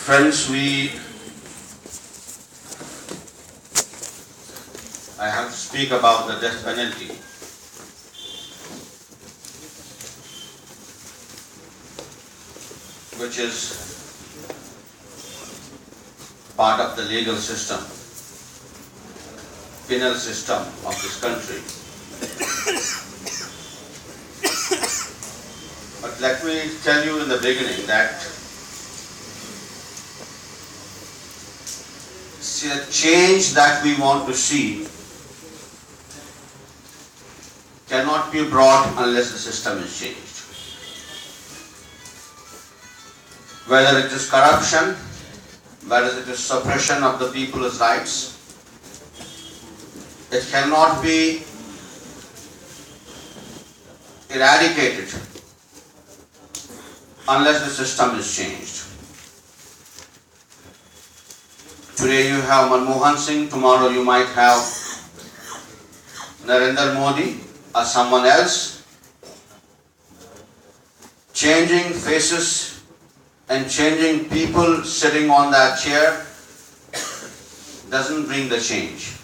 Friends, I have to speak about the death penalty. Which is part of the legal system, penal system of this country. But let me tell you in the beginning that the change that we want to see cannot be brought unless the system is changed. Whether it is corruption, whether it is suppression of the people's rights, it cannot be eradicated unless the system is changed. Today you have Manmohan Singh, tomorrow you might have Narendra Modi or someone else. Changing faces and changing people sitting on that chair doesn't bring the change.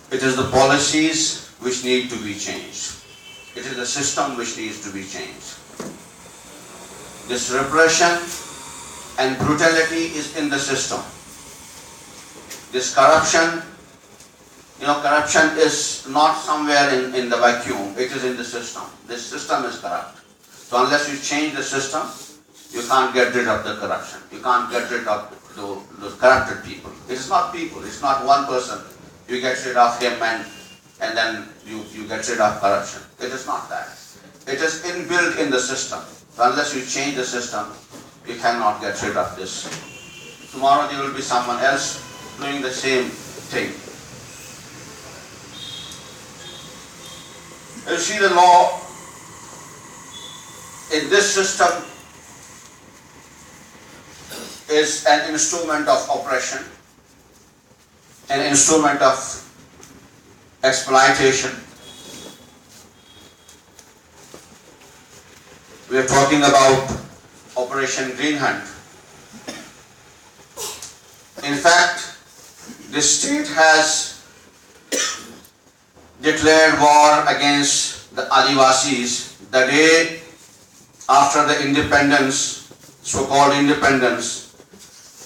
It is the policies which need to be changed. It is the system which needs to be changed. This repression and brutality is in the system. This corruption, corruption is not somewhere in the vacuum, it is in the system. This system is corrupt. So unless you change the system, you can't get rid of the corruption. You can't get rid of those corrupted people. It is not people, it's not one person. You get rid of him and then you get rid of corruption. It is not that. It is inbuilt in the system. So unless you change the system, you cannot get rid of this. Tomorrow there will be someone else doing the same thing. You see, the law in this system is an instrument of oppression, an instrument of exploitation. We are talking about Operation Green Hunt. In fact, the state has declared war against the Adivasis the day after the independence, so-called independence.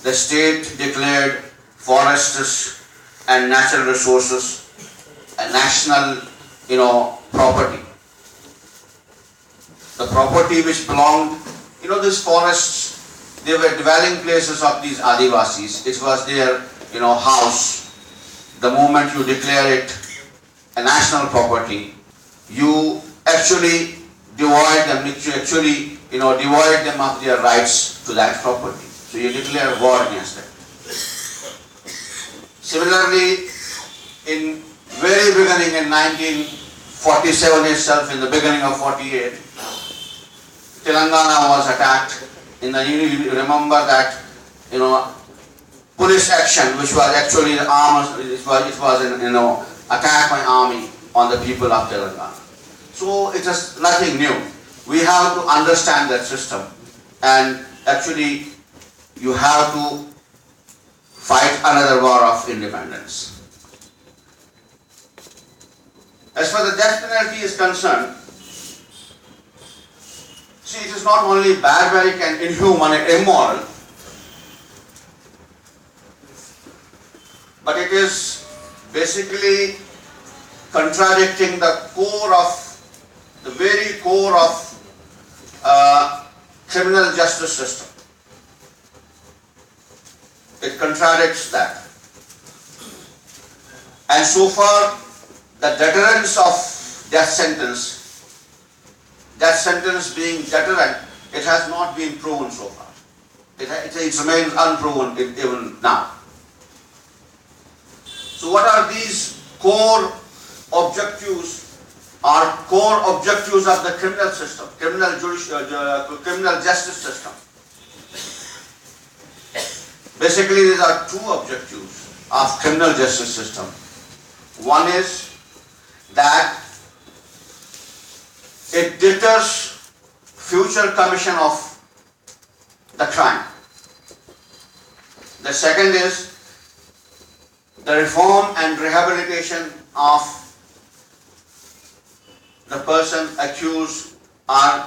The state declared forests and natural resources a national, property. The property which belonged, these forests, they were dwelling places of these Adivasis. It was their, house. The moment you declare it a national property, you actually devoid them, devoid them of their rights to that property. So you declare war against it. Similarly, in very beginning in 1947 itself, in the beginning of 48, Telangana was attacked. You remember that, police action, which was actually the arms, it was an attack by army on the people of Telangana. So it is nothing new. We have to understand that system, and actually you have to fight another war of independence. As far as the death penalty is concerned, see, it is not only barbaric and inhuman and immoral, but it is basically contradicting the very core of criminal justice system. It contradicts that. And so far, the deterrence of death sentence being deterrent, it has not been proven so far. It remains unproven even now. So what are these core objectives of the criminal system, criminal justice system? Basically, there are two objectives of criminal justice system. One is that it deters future commission of the crime. The second is the reform and rehabilitation of the person accused or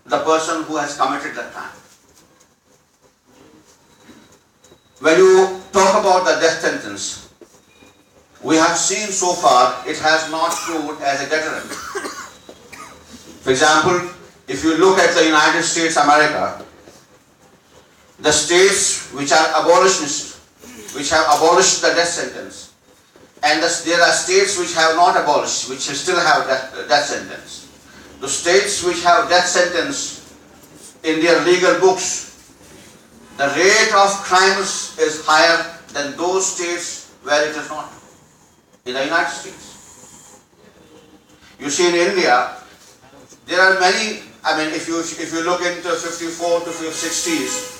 the person who has committed the crime. When you talk about the death sentence, we have seen so far it has not proved as a deterrent. For example, if you look at the United States America, the states which are abolitionists, which have abolished the death sentence, and there are states which have not abolished, which still have death sentence. The states which have death sentence in their legal books, the rate of crimes is higher than those states where it is not. In the United States, you see in India, there are many. I mean, if you look into 54 to 60s,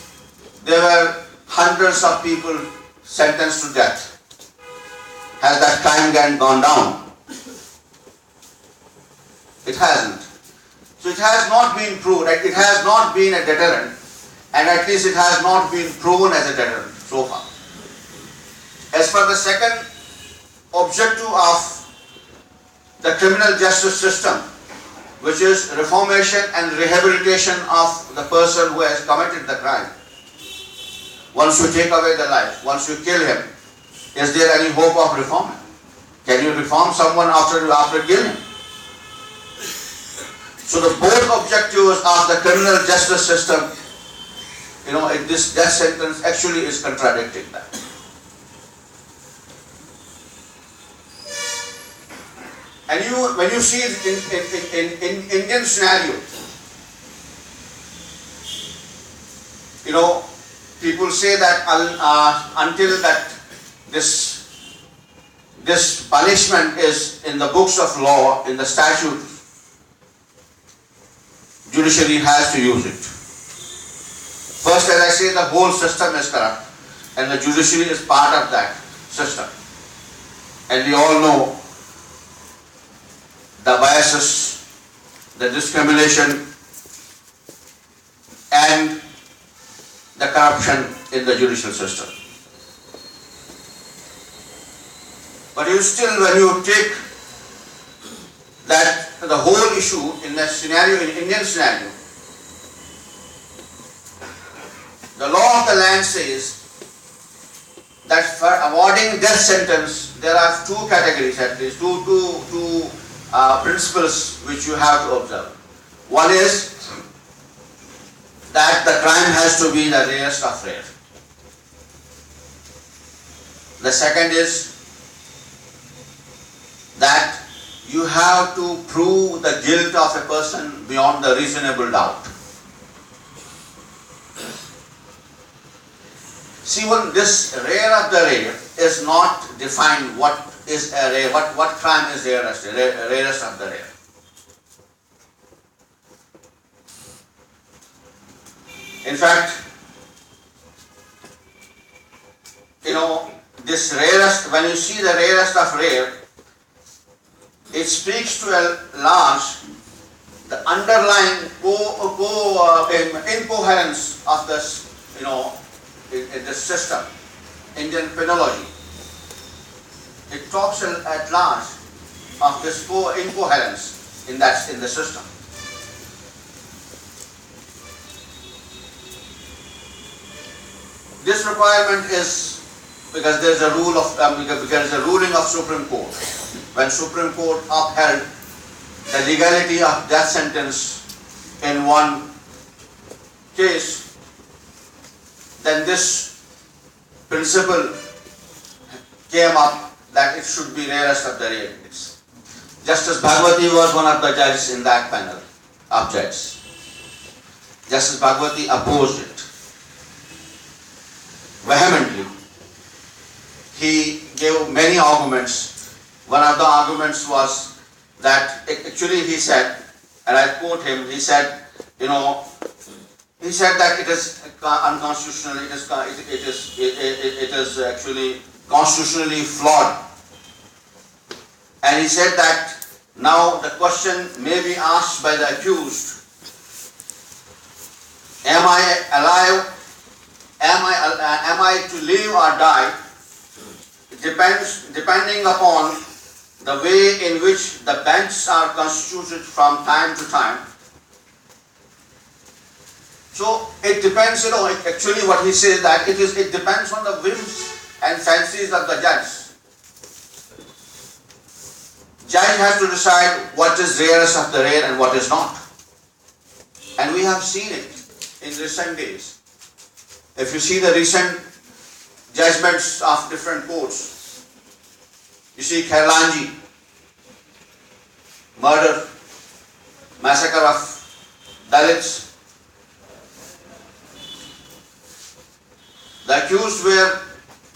there were hundreds of people sentenced to death. Has that crime gone down? It hasn't. So it has not been proved. It has not been a deterrent, and at least it has not been proven as a deterrent so far. As for the second objective of the criminal justice system, which is reformation and rehabilitation of the person who has committed the crime. Once you take away the life, once you kill him, is there any hope of reform? Can you reform someone after killing him? So the both objectives of the criminal justice system, this death sentence actually is contradicting that. And when you see it in Indian scenario, people say that until that this punishment is in the books of law, in the statute, judiciary has to use it. First, as I say, the whole system is corrupt, and the judiciary is part of that system. And we all know the biases, the discrimination, and the corruption in the judicial system. But you still, when you take that the whole issue in the scenario, in Indian scenario, the law of the land says that for awarding death sentence, there are two categories at least, two principles which you have to observe. One is that the crime has to be the rarest of rare. The second is that you have to prove the guilt of a person beyond the reasonable doubt. See, when this rare of the rare is not defined, what is a rare, what crime is rarest of the rare. In fact, this rarest, when you see the rarest of rare, it speaks to a large, the underlying incoherence of this, in this system, Indian penology. It talks at large of this incoherence in the system. This requirement is because there is a rule of because there is a ruling of Supreme Court. When Supreme Court upheld the legality of death sentence in one case, then this principle came up that it should be rarest of the rare case. Justice Bhagwati was one of the judges in that panel of judges. Justice Bhagwati opposed it vehemently. He gave many arguments. One of the arguments was that actually he said, and I quote him, he said that it is unconstitutional, it is actually constitutionally flawed. And he said that now the question may be asked by the accused, am I alive am I to live or die, depending upon the way in which the benches are constituted from time to time. So it depends, actually what he says that it depends on the whims and fancies of the judge. Judge has to decide what is rarest of the rare and what is not. And we have seen it in recent days. If you see the recent judgments of different courts, you see Khairlanji, murder, massacre of Dalits. The accused were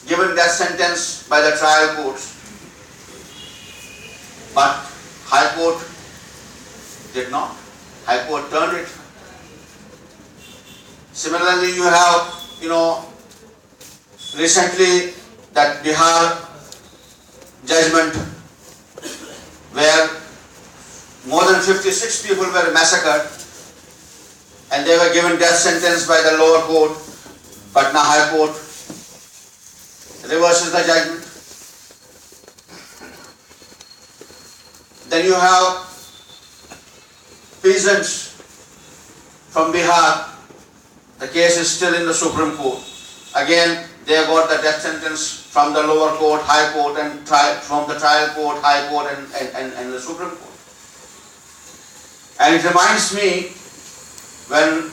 given death sentence by the trial courts, but High Court did not. High Court turned it. Similarly, you have, recently that Bihar judgment where more than 56 people were massacred and they were given death sentence by the lower court, but now High Court reverses the judgment. Then you have peasants from Bihar. The case is still in the Supreme Court. Again, they got the death sentence from the lower court, High Court, and from the trial court, High Court, and the Supreme Court. And it reminds me when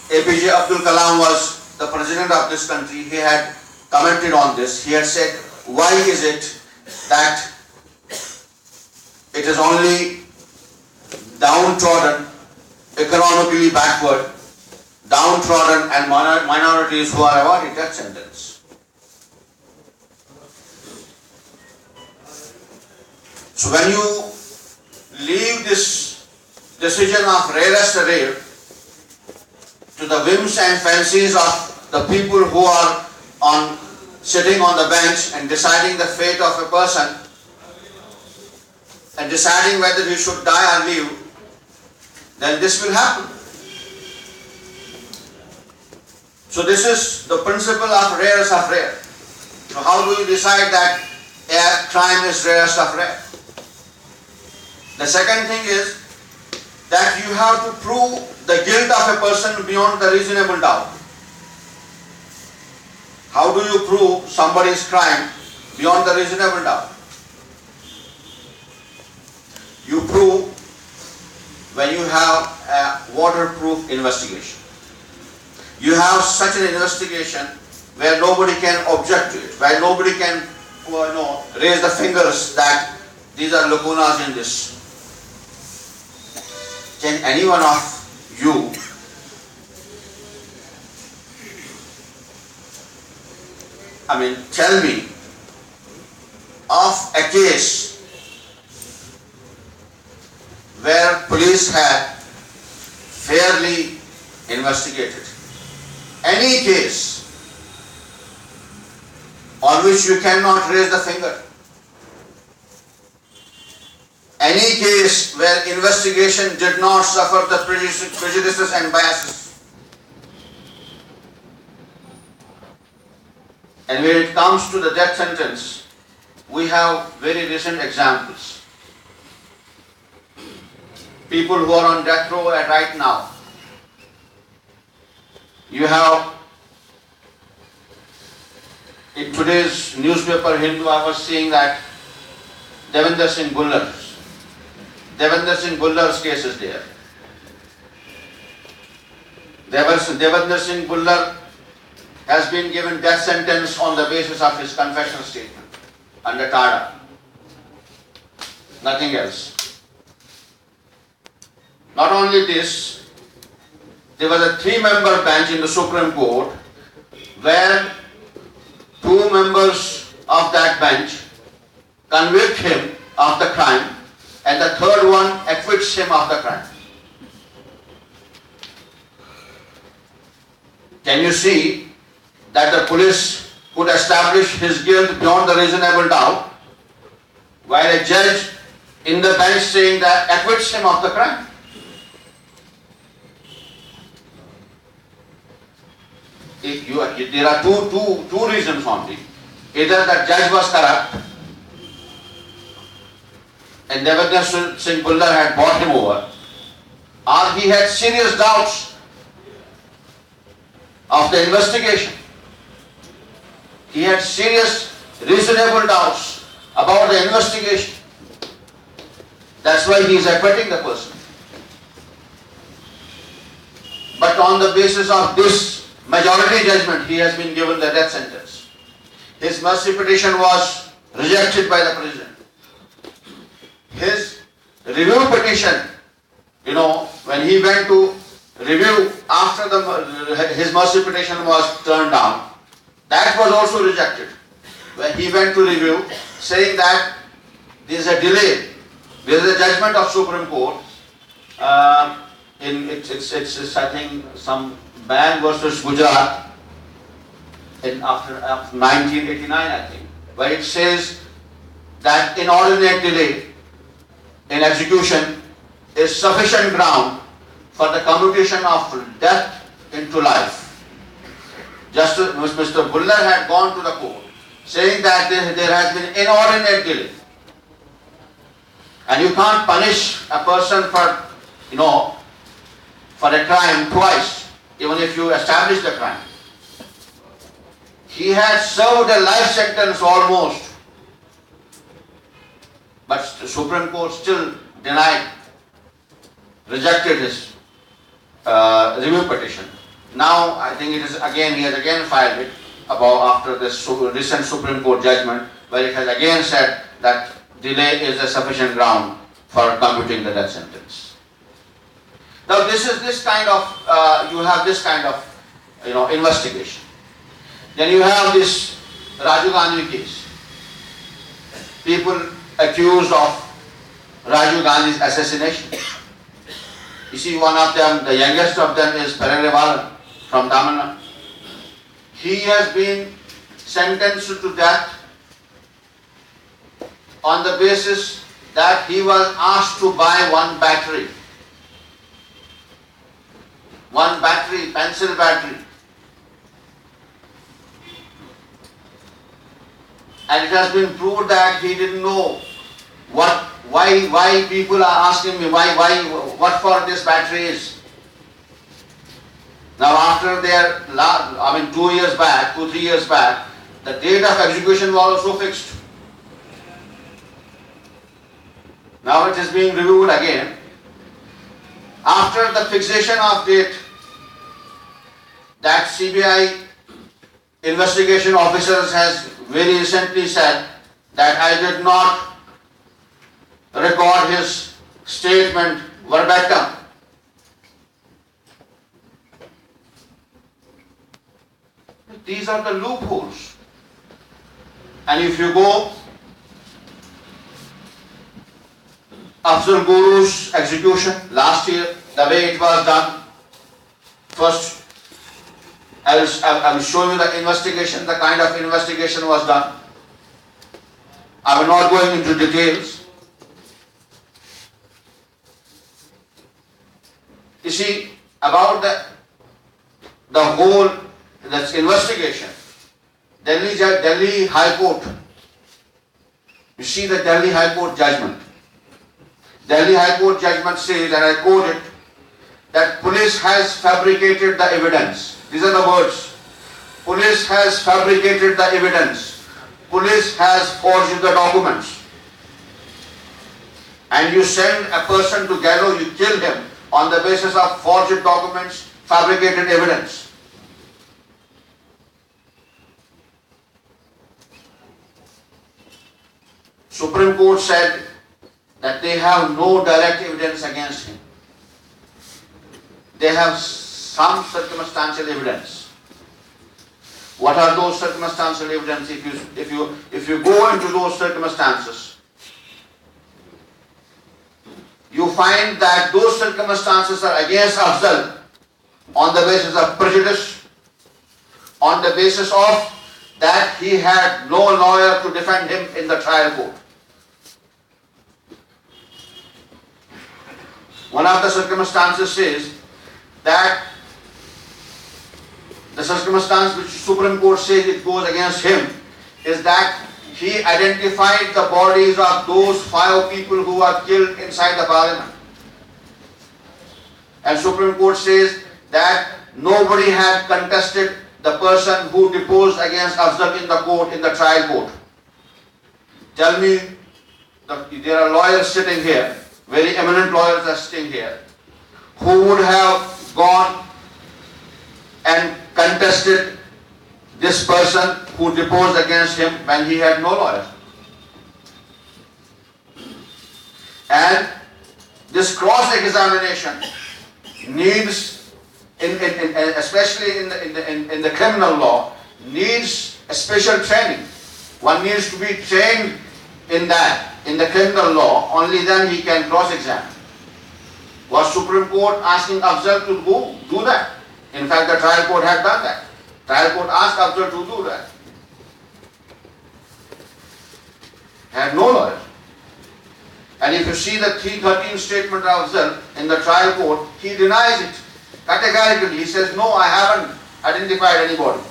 APJ Abdul Kalam was the president of this country, he had commented on this. He had said, why is it that it is only downtrodden, economically backward, downtrodden and minorities who are awarded death sentence? So when you leave this decision of rarest rare to the whims and fancies of the people who are sitting on the bench and deciding the fate of a person and deciding whether he should die or live, then this will happen. So this is the principle of rarest of rare. So how do you decide that a crime is rarest of rare? The second thing is that you have to prove the guilt of a person beyond the reasonable doubt. How do you prove somebody's crime beyond the reasonable doubt? You prove when you have a waterproof investigation. You have such an investigation where nobody can object to it, where nobody can raise the fingers that these are lacunas in this. Can any one of you tell me of a case where police had fairly investigated? Any case on which you cannot raise the finger? Any case where investigation did not suffer the prejudices and biases? And when it comes to the death sentence, we have very recent examples. People who are on death row right now. You have, in today's newspaper Hindu, I was seeing that Devinder Singh Bullar's case is there. Devinder Singh Bullar has been given death sentence on the basis of his confession statement under TADA. Nothing else. Not only this, there was a 3-member bench in the Supreme Court where 2 members of that bench convict him of the crime and the third one acquits him of the crime. Can you see that the police could establish his guilt beyond the reasonable doubt, while a judge in the bench saying that acquits him of the crime? there are two reasons only. Either the judge was corrupt and Devendra Singh Bhullar had bought him over, or he had serious doubts of the investigation. He had serious, reasonable doubts about the investigation. That's why he is acquitting the person. But on the basis of this majority judgment, he has been given the death sentence. His mercy petition was rejected by the president. His review petition, when he went to review after his mercy petition was turned down, that was also rejected. When he went to review, saying that there is a delay, there is a judgment of Supreme Court. It's I think some Ban versus Gujarat after 1989, I think, where it says that inordinate delay in execution is sufficient ground for the commutation of death into life. Justice Mr. Bhullar had gone to the court saying that there has been inordinate delay, and you can't punish a person for a crime twice, even if you establish the crime. He had served a life sentence almost, but the Supreme Court still rejected his review petition. Now I think he has again filed it after this recent Supreme Court judgment, where it has again said that delay is a sufficient ground for commuting the death sentence. Now you have this kind of investigation. Then you have this Rajiv Gandhi case. People accused of Rajiv Gandhi's assassination. You see, one of them, the youngest of them, is Perere from Tamil Nadu. He has been sentenced to death on the basis that he was asked to buy one battery, pencil battery. And it has been proved that he didn't know why people are asking me what for this battery is. Now after 2-3 years back, the date of execution was also fixed. Now it is being reviewed again. After the fixation of date, that CBI investigation officers has very recently said that I did not record his statement verbatim. These are the loopholes. And if you go, Afzal Guru's execution last year, the way it was done, first I will show you the investigation, the kind of investigation was done. I will not go into details. You see, about the whole investigation, Delhi High Court. You see the Delhi High Court judgment. Delhi High Court judgment says, and I quote it, that police has fabricated the evidence. These are the words. Police has fabricated the evidence. Police has forged the documents. And you send a person to gallows, you kill him on the basis of forged documents, fabricated evidence. Supreme Court said that they have no direct evidence against him. They have some circumstantial evidence. What are those circumstantial evidence? If you go into those circumstances, you find that those circumstances are against Afzal on the basis of prejudice, on the basis of that he had no lawyer to defend him in the trial court. One of the circumstances says that the circumstance which Supreme Court says it goes against him is that he identified the bodies of those 5 people who were killed inside the parliament. And Supreme Court says that nobody had contested the person who deposed against Afzal in the court, in the trial court. Tell me, there are lawyers sitting here, very eminent lawyers are sitting here, who would have gone and contested this person who deposed against him when he had no lawyers. And this cross-examination needs, especially in the criminal law, needs a special training. One needs to be trained in that, in the criminal law, only then he can cross-examine. Was Supreme Court asking Afzal to do that? In fact, the trial court had done that. Trial court asked Afzal to do that. Had no lawyers. And if you see the 313 statement of Afzal in the trial court, he denies it categorically. He says, no, I haven't identified anybody.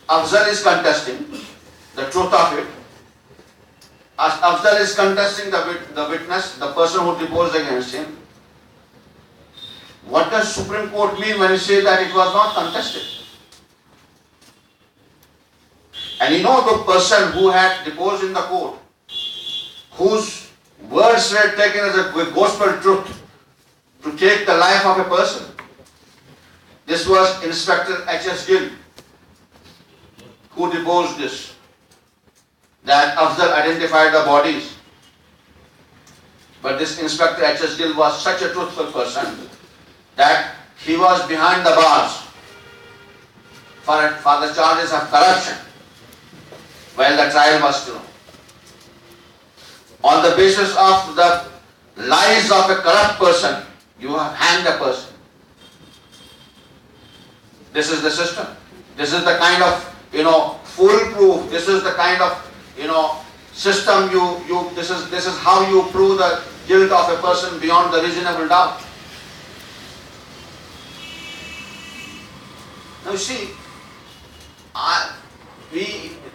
Afzal is contesting the truth of it. Afzal is contesting the witness, the person who deposed against him. What does Supreme Court mean when it says that it was not contested? And you know the person who had deposed in the court, whose words were taken as a gospel truth to take the life of a person. This was Inspector H.S. Gill, who deposed this, that Afzal identified the bodies. But this Inspector H.S. Gill was such a truthful person that he was behind the bars for the charges of corruption while the trial was still on. On the basis of the lies of a corrupt person, you have hanged a person. This is the system. This is the kind of, foolproof. This is the kind of, system this is how you prove the guilt of a person beyond the reasonable doubt. Now you see,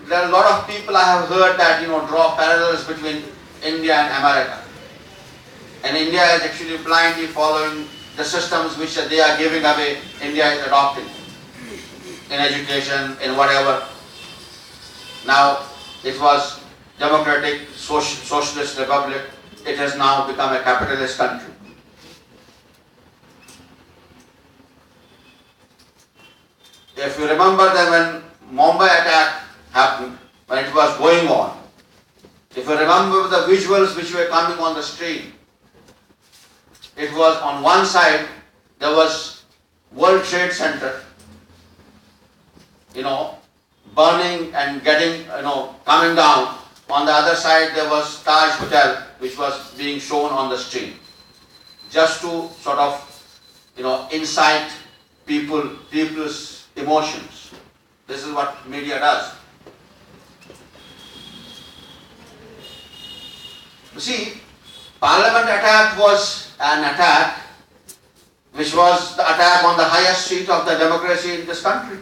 there are a lot of people I have heard that draw parallels between India and America. And India is actually blindly following the systems which they are giving away, India is adopting in education, in whatever. Now, it was democratic, socialist republic, it has now become a capitalist country. If you remember that when Mumbai attack happened, when it was going on, if you remember the visuals which were coming on the screen, it was on one side, there was World Trade Center, burning and getting, coming down. On the other side, there was Taj Hotel, which was being shown on the screen. Just to sort of, incite people's emotions. This is what media does. You see, Parliament attack was an attack which was the attack on the highest seat of the democracy in this country.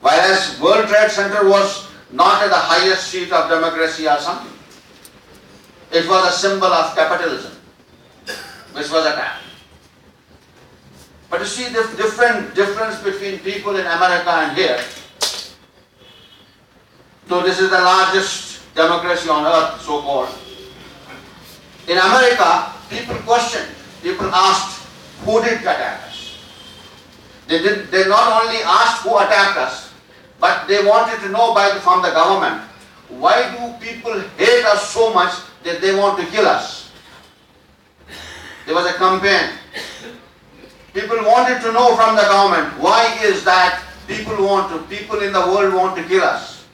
Whereas World Trade Center was not at the highest seat of democracy or something. It was a symbol of capitalism which was attacked. But you see the difference between people in America and here. So this is the largest democracy on earth, so-called. In America, people questioned, people asked, who did attack us? They not only asked who attacked us, but they wanted to know from the government, why do people hate us so much that they want to kill us? There was a campaign. People wanted to know from the government, why is that people in the world want to kill us?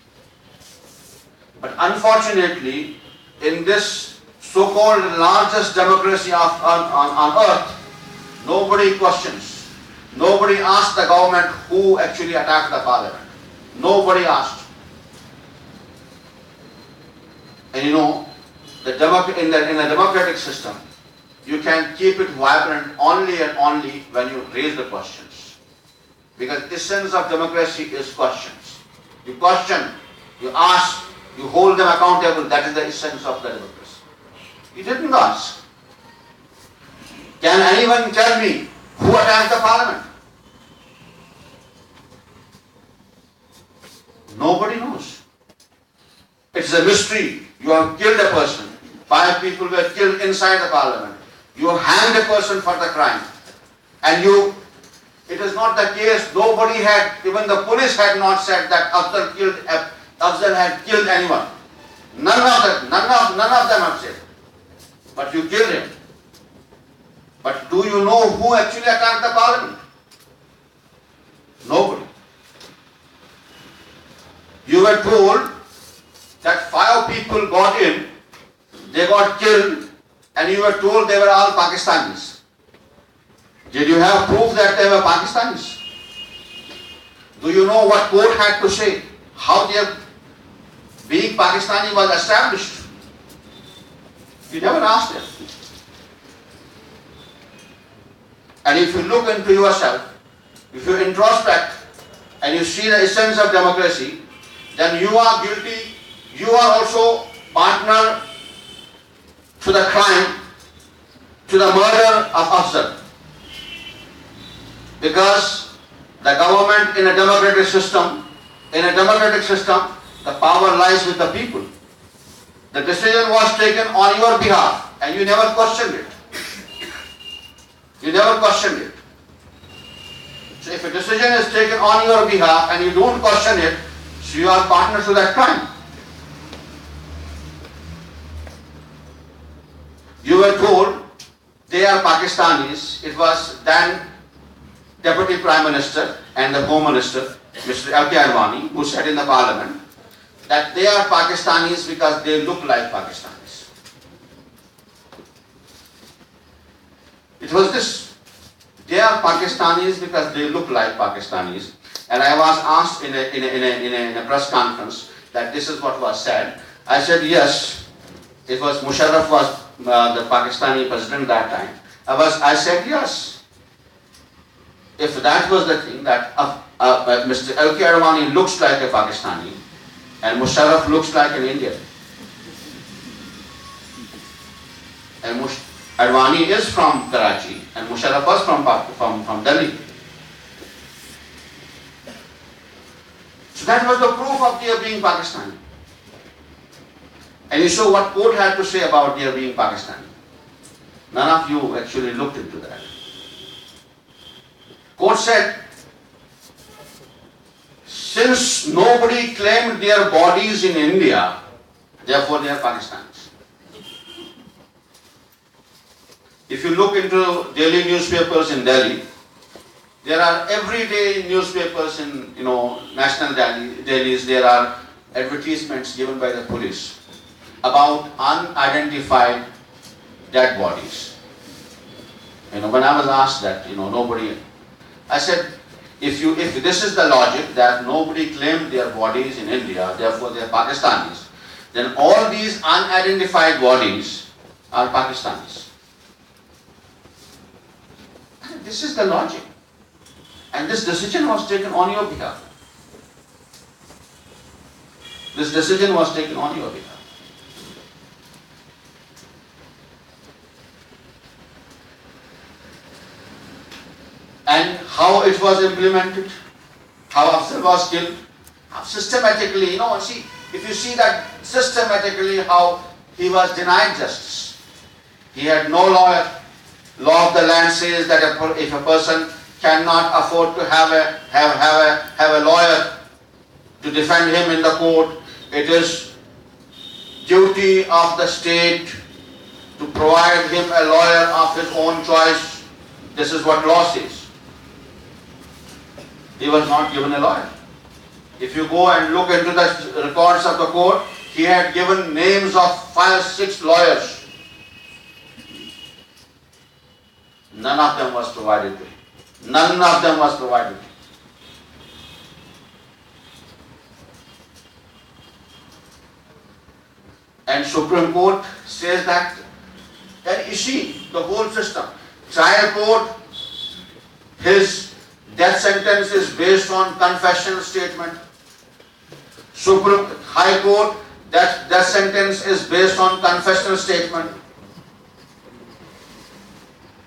But unfortunately, in this so-called largest democracy on earth, nobody questions. Nobody asked the government who actually attacked the parliament. Nobody asked. And in a democratic system, you can keep it vibrant only and only when you raise the questions. Because the essence of democracy is questions. You question, you ask, you hold them accountable. That is the essence of the democracy. You didn't ask. Can anyone tell me who attacked the parliament? Nobody knows. It's a mystery. You have killed a person. 5 people were killed inside the parliament. You hanged a person for the crime. And it is not the case, nobody had, even the police had not said that Afzal had killed anyone. None of them have said. But you killed him. But do you know who actually attacked the parliament? Nobody. You were told that 5 people got in, they got killed, and you were told they were all Pakistanis. Did you have proof that they were Pakistanis? Do you know what court had to say? How their being Pakistani was established? You never asked them. And if you look into yourself, if you introspect and you see the essence of democracy, then you are guilty, you are also partner to the crime, to the murder of Afzal. Because the government in a democratic system, the power lies with the people. The decision was taken on your behalf and you never questioned it. You never questioned it. So if a decision is taken on your behalf and you don't question it, so you are partner to that crime. You were told they are Pakistanis. It was then Deputy Prime Minister and the Home Minister, Mr. L.K. Advani, who said in the Parliament that they are Pakistanis because they look like Pakistanis. It was this. They are Pakistanis because they look like Pakistanis. And I was asked in a press conference that this is what was said. I said yes. It was Musharraf was the Pakistani president that time. I said yes. If that was the thing that Mr. L.K. Advani looks like a Pakistani and Musharraf looks like an Indian. And Advani is from Karachi and Musharraf was from Delhi. So that was the proof of their being Pakistani. And you saw what court had to say about their being Pakistani. None of you actually looked into that. Court said, since nobody claimed their bodies in India, therefore they are Pakistanis. If you look into daily newspapers in Delhi, there are everyday newspapers in national dailies. There are advertisements given by the police about unidentified dead bodies. When I was asked that, nobody. I said, if this is the logic that nobody claimed their bodies in India, therefore they are Pakistanis, then all these unidentified bodies are Pakistanis. This is the logic. And this decision was taken on your behalf. This decision was taken on your behalf. And how it was implemented, how Afzal was killed, how systematically, if you see that systematically how he was denied justice. He had no lawyer. Law of the land says that if a person cannot afford to have a lawyer to defend him in the court, it is duty of the state to provide him a lawyer of his own choice. This is what law says. He was not given a lawyer. If you go and look into the records of the court, he had given names of 5, 6 lawyers. None of them was provided to him. None of them was provided to him. And Supreme Court says that you see the whole system. Trial court, his death sentence is based on confession statement. Supreme High Court, that death sentence is based on confessional statement.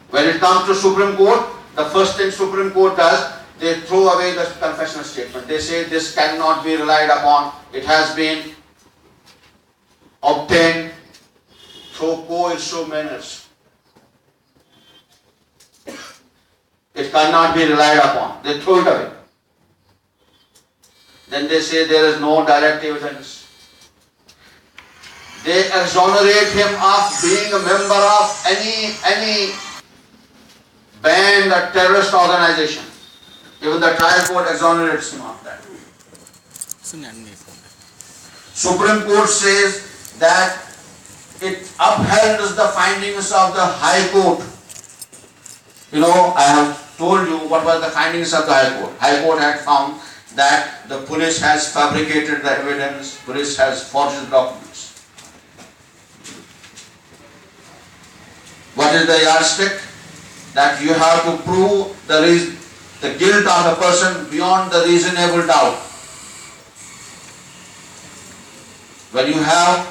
When it comes to Supreme Court, the first thing Supreme Court does, they throw away the confessional statement. They say this cannot be relied upon. It has been obtained through coercive manners. It cannot be relied upon. They throw it away. Then they say there is no direct evidence. They exonerate him of being a member of any band or terrorist organization. Even the trial court exonerates him of that. Supreme Court says that it upheld the findings of the High Court. You know, I have told you what were the findings of the High Court. High Court had found that the police has fabricated the evidence, police has forged the documents. What is the yardstick? That you have to prove the guilt of a person beyond the reasonable doubt. When you have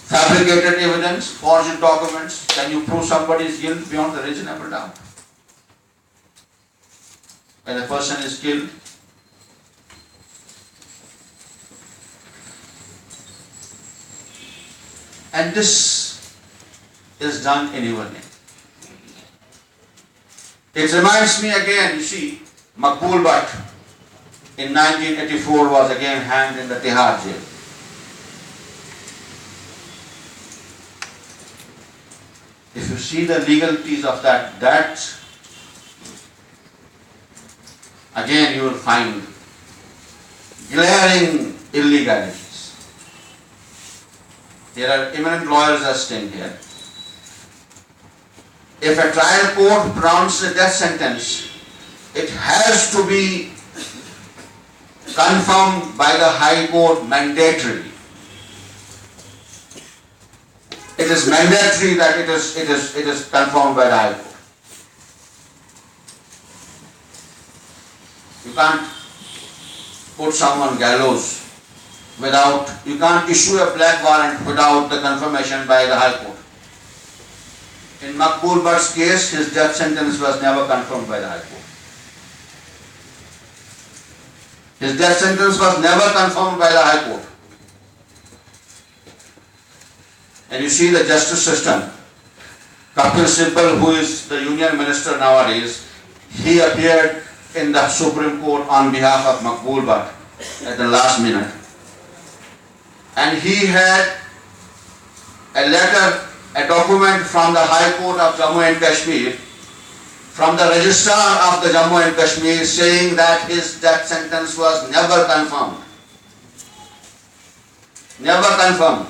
fabricated evidence, forged documents, can you prove somebody's guilt beyond the reasonable doubt? When a person is killed, and this is done in your name. It reminds me again, you see, Maqbool Bhatt in 1984 was again hanged in the Tihar jail. If you see the legalities of that again you will find glaring illegalities. There are eminent lawyers are staying here. If a trial court pronounces a death sentence, it has to be confirmed by the High Court mandatorily. It is mandatory that it is confirmed by the High Court. You can't put someone gallows without, you can't issue a black warrant without the confirmation by the High Court. In Maqbool Bhatt's case, his death sentence was never confirmed by the High Court. His death sentence was never confirmed by the High Court. And you see the justice system. Kapil Sibal, who is the union minister nowadays, he appeared in the Supreme Court on behalf of Maqbool Bhatt at the last minute. And he had a letter, a document from the High Court of Jammu and Kashmir, from the registrar of the Jammu and Kashmir, saying that his death sentence was never confirmed. Never confirmed.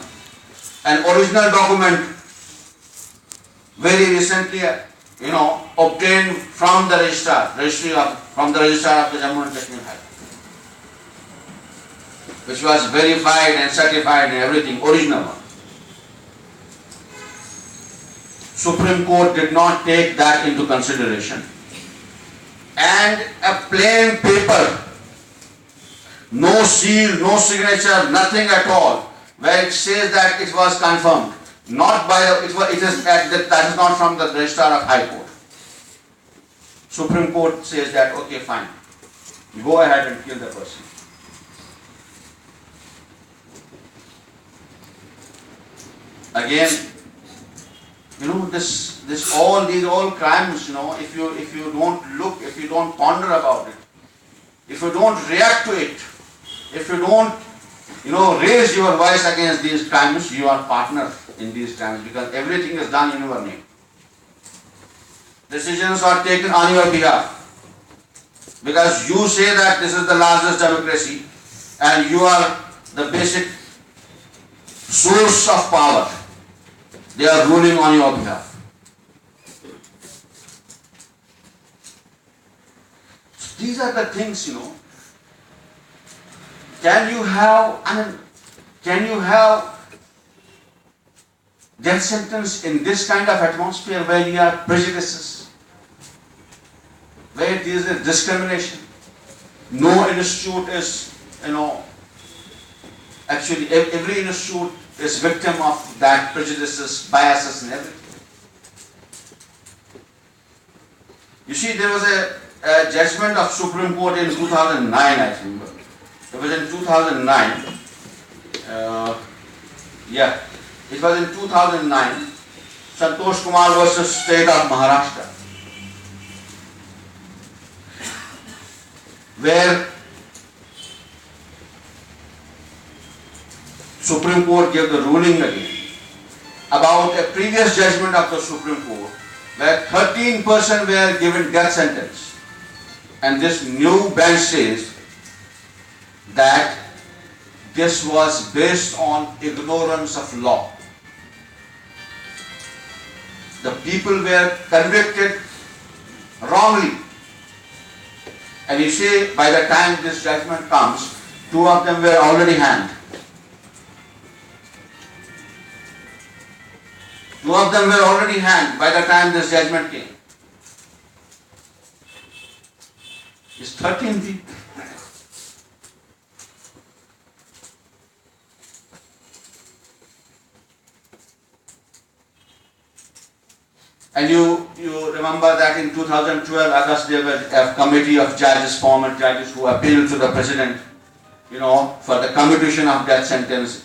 An original document very recently, obtained from the registrar of the Jammu and Kashmir High Court, which was verified and certified and everything, original one. Supreme Court did not take that into consideration. And a plain paper, no seal, no signature, nothing at all, where it says that it was confirmed, not by that is not from the registrar of High Court. Supreme Court says that, okay, fine, go ahead and kill the person. Again, these all crimes, if you don't look, if you don't ponder about it, if you don't react to it, if you don't, raise your voice against these crimes, you are partner in these crimes, because everything is done in your name. Decisions are taken on your behalf, because you say that this is the largest democracy, and you are the basic source of power. They are ruling on your behalf. So these are the things, Can you have death sentence in this kind of atmosphere where you have prejudices, where there is a discrimination. No institute is, actually every institute is victim of that prejudices, biases and everything. You see, there was a judgment of Supreme Court in 2009, I remember. It was in 2009. It was in 2009. Santosh Kumar versus State of Maharashtra, where Supreme Court gave the ruling again about a previous judgment of the Supreme Court where 13% were given death sentence, and this new bench says that this was based on ignorance of law. The people were convicted wrongly, and you say by the time this judgment comes, 2 of them were already hanged. 2 of them were already hanged by the time this judgment came. It's 13 people. And you remember that in 2012 August there was a committee of judges, former judges, who appealed to the president, for the commutation of death sentence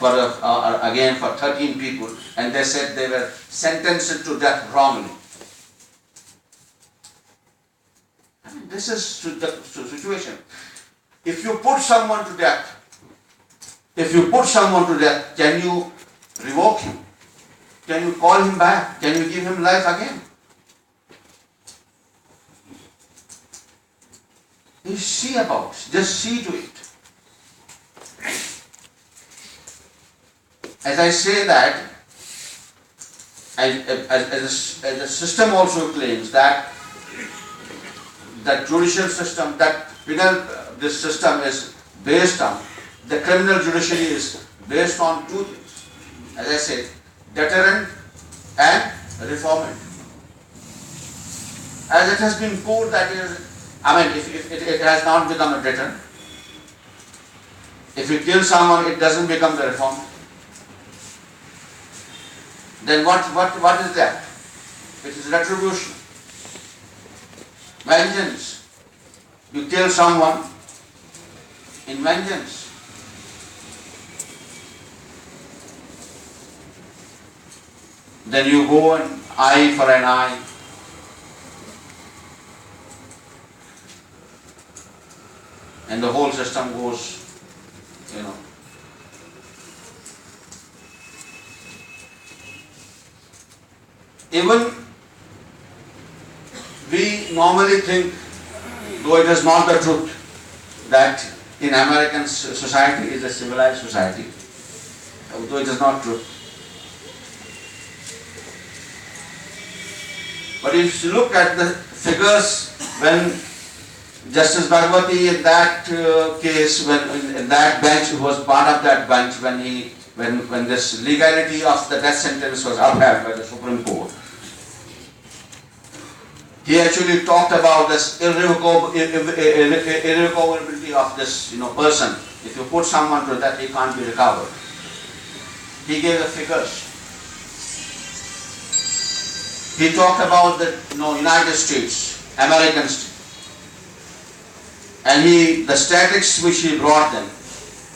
again for 13 people, and they said they were sentenced to death wrongly. I mean, this is the situation. If you put someone to death, can you revoke him? Can you call him back? Can you give him life again? You see about it. Just see to it. As I say that, as the system also claims that the judicial system, this system is based on, the criminal judiciary is based on 2 things. As I said, deterrent and reformant. As it has been proved that if it has not become a deterrent, if you kill someone, it doesn't become the reformant. Then what is that? It is retribution. Vengeance. You kill someone in vengeance. Then you go and eye for an eye. And the whole system goes, Even we normally think, though it is not the truth, that in American society is a civilized society, though it is not true. But if you look at the figures, when Justice Bhagwati in that case, when in that bench, who was part of that bench, when this legality of the death sentence was upheld by the Supreme Court, he actually talked about this irrevocability of this person. If you put someone to death, he can't be recovered. He gave the figures. He talked about the United States, American states. And the statistics which he brought them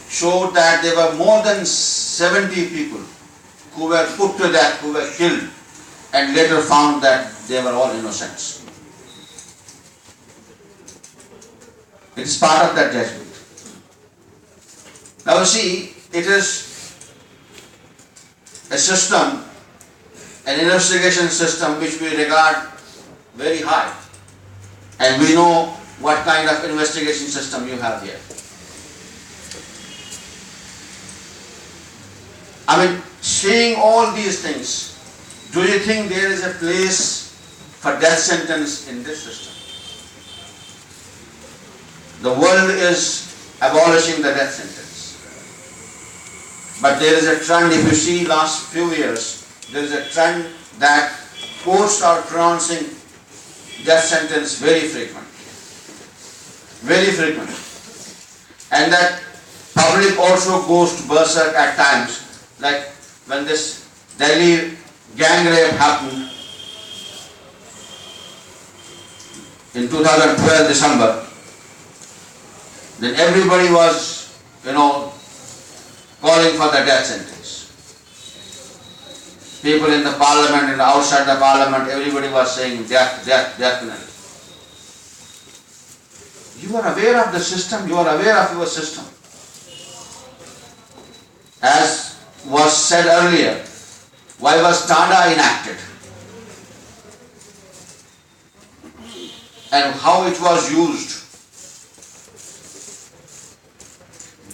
showed that there were more than 70 people who were put to death, who were killed, and later found that they were all innocents. It is part of that judgment. Now you see, it is a system, an investigation system which we regard very high. And we know what kind of investigation system you have here. Seeing all these things, do you think there is a place for death sentence in this system? The world is abolishing the death sentence. But there is a trend, if you see last few years, there is a trend that courts are pronouncing death sentence very frequently. Very frequently. And that public also goes to berserk at times, like when this Delhi gang rape happened in 2012 December, then everybody was, calling for the death sentence. People in the parliament and outside the parliament, everybody was saying death, death, death penalty. You are aware of the system, you are aware of your system. As was said earlier, why was TANDA enacted? And how it was used.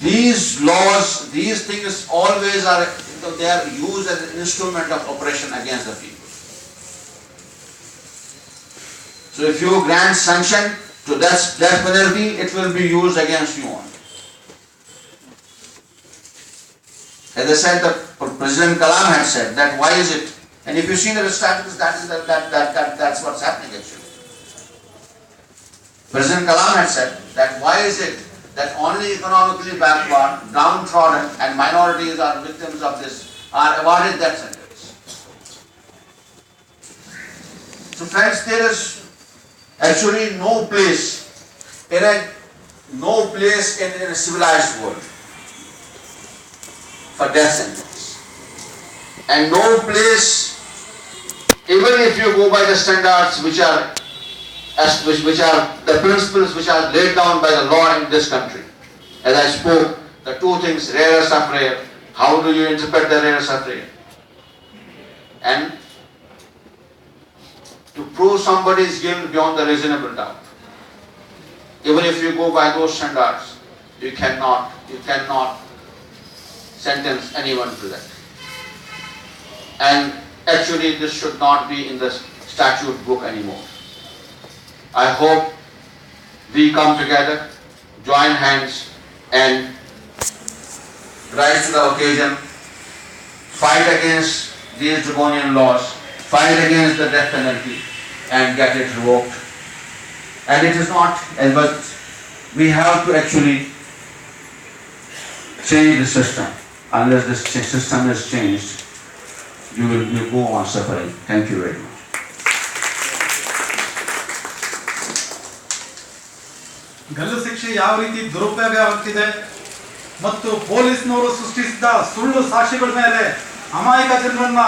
These laws, these things always are, they are used as an instrument of oppression against the people. So if you grant sanction to death penalty, it will be used against you only. As I said, President Kalam had said that why is it? And if you see the statistics, that's what's happening actually. President Kalam had said that why is it that only economically backward, downtrodden and minorities are victims of this, are awarded death sentence. So friends, there is actually no place in a civilized world for death sentence. And no place, even if you go by the standards which are the principles which are laid down by the law in this country. As I spoke, the two things, rarest of rare, how do you interpret the rarest of rare? And to prove somebody's guilt beyond the reasonable doubt. Even if you go by those standards, you cannot sentence anyone to that. And actually this should not be in the statute book anymore. I hope we come together, join hands and rise to the occasion, fight against these draconian laws, fight against the death penalty and get it revoked. And it is not, but we have to actually change the system. Unless the system is changed, you will go on suffering. Thank you very much. ಗಲ್ಲು ಶಿಕ್ಷೆ ಯಾವ ರೀತಿ ದುರುಪಯೋಗ ಆಗ್ತಿದೆ ಮತ್ತು ಪೊಲೀಸ್ನವರು ಸೃಷ್ಟಿಸಿದ ಸುಳ್ಳು ಸಾಕ್ಷಿಗಳ ಮೇಲೆ ಅಮಾಯಕ ಜನರನ್ನ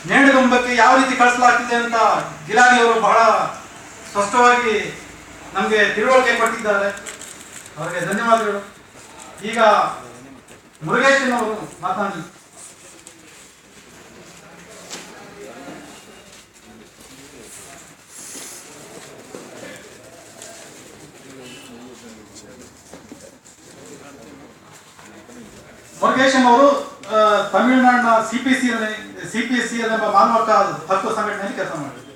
ನೇಣಿಗಂಬಕ್ಕೆ ಯಾವ ರೀತಿ ಕಳಿಸಲಾಗ್ತಿದೆ ಅಂತ ಗಿಲಾನಿ ಅವರು ಬಹಳ ಸ್ಪಷ್ಟವಾಗಿ ನಮಗೆ ತಿಳುವಳಿಕೆ ಕೊಟ್ಟಿದ್ದಾರೆ. ಅವರಿಗೆ ಧನ್ಯವಾದಗಳು. ಈಗ ಮುರುಗೇಶನ್ ಅವರು ಮಾತನಾಡಿ. ಮುರುಗೇಶನ್ ಅವರು ತಮಿಳುನಾಡಿನ ಸಿಪಿಎಸ್ಸಿ ಎಂಬ ಮಾನವ ಹಕ್ಕು ಸಂಘಟನೆಯಲ್ಲಿ ಕೆಲಸ ಮಾಡಿದ್ದಾರೆ.